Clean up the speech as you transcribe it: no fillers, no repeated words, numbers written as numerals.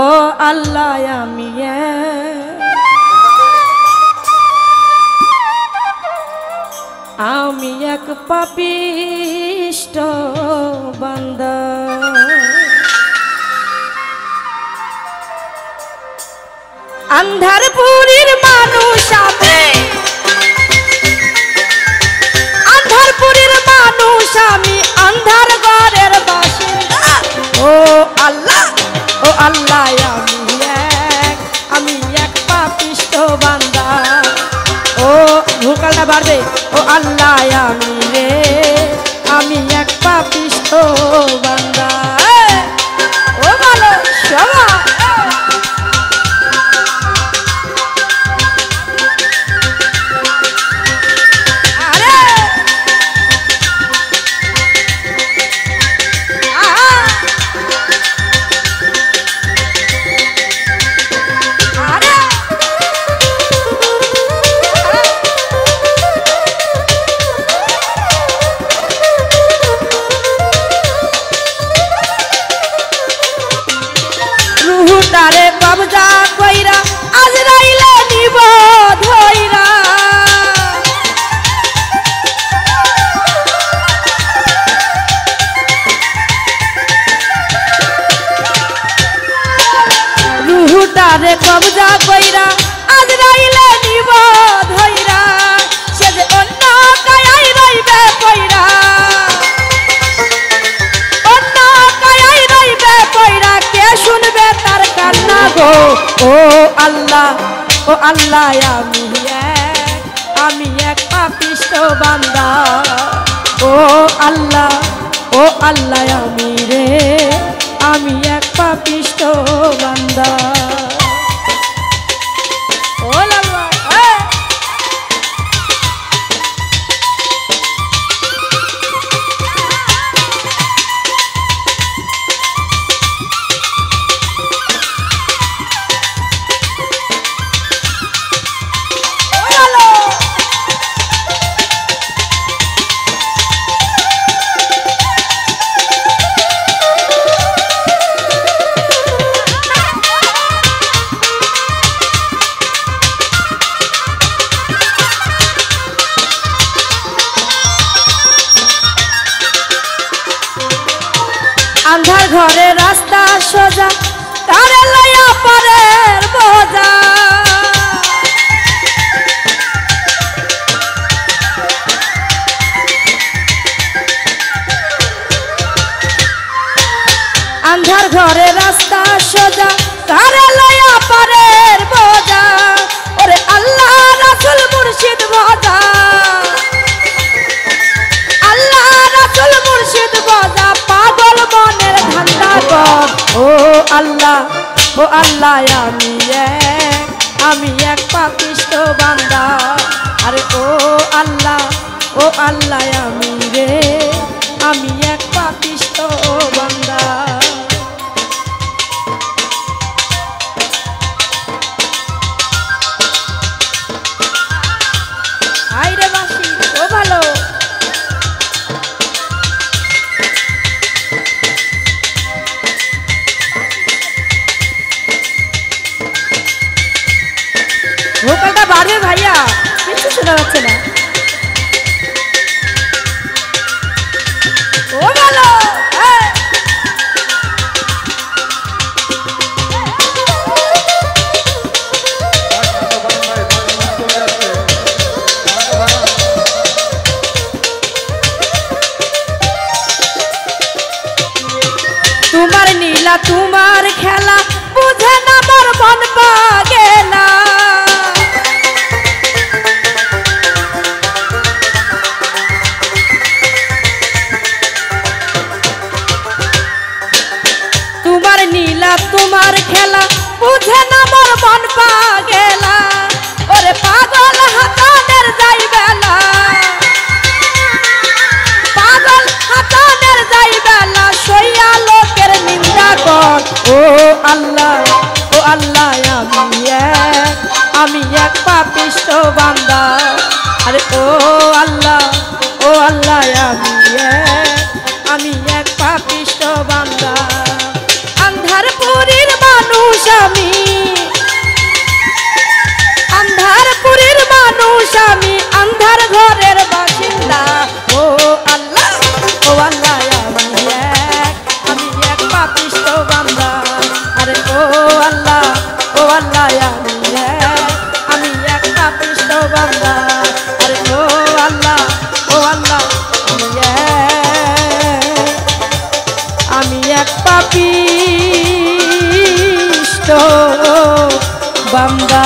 ও আল্লাহ আমি এক পাপিষ্ট বান্দা। আন্ধারপুরীর মানুষ আমি, আন্ধারপুরীর মানুষ আমি, আন্ধার ঘরের বাসিন্দা। ও আল্লাহ আমি এক পাপিষ্ট বান্দা। ও ভুলকালটা বাড়বে। ও আল্লাহ আমি এক পাপিষ্ট বান্দা। ও ভালো সবাই তারে কবজা কইরা আজরাইলে নিব ধইরা। রুহুটারে কবজা কইরা আজরাইলে নিব ধইরা। সে যে অন্য কায়াই রইবে কইরা, অন্য কায়াই রইবে কইরা, কে শুনবে তার কান্না গো। ও আল্লাহ আমি এক পাপিষ্ট বান্দা। ও আল্লাহ আমি এক পাপিষ্ট বান্দা। ও লাল্লা আন্ধার ঘরে রাস্তা সোজা, কারে লইয়া পরের বোঝা। আন্ধার ঘরে রাস্তা সোজা, কারে লইয়া পরের বোঝা। ওরে আল্লাহ রাসূল মুর্শিদ ভজা, আল্লাহ রাসূল মুর্শিদ ভজা, পাগল মনের ধান্দা কর। ও আল্লাহ আমি এক পাপিষ্ট বান্দা। আরে ও আল্লাহ আমি এক পাপিষ্ট বান্দা। আইরে বাসি ও ভালো। ভোকালটা বাড়বে ভাইয়া, কিছু শোনা যাচ্ছে না। ও ভালো তোমার নীলা তোমার খেলা বুঝে না মোর মন পাগেলা। তোমার নীলা তোমার খেলা বুঝে না মোর মন পাগেলা। ওরে পাগল হাতানের যাই বেলা, পাগল হাতানের যাই বেলা, সইয়া লোকের নিন্দা কর। ও আল্লাহ আমি এক পাপিষ্ট বান্দা। আরে ও আল্লাহ আমি এক পাপিষ্ট বান্দা।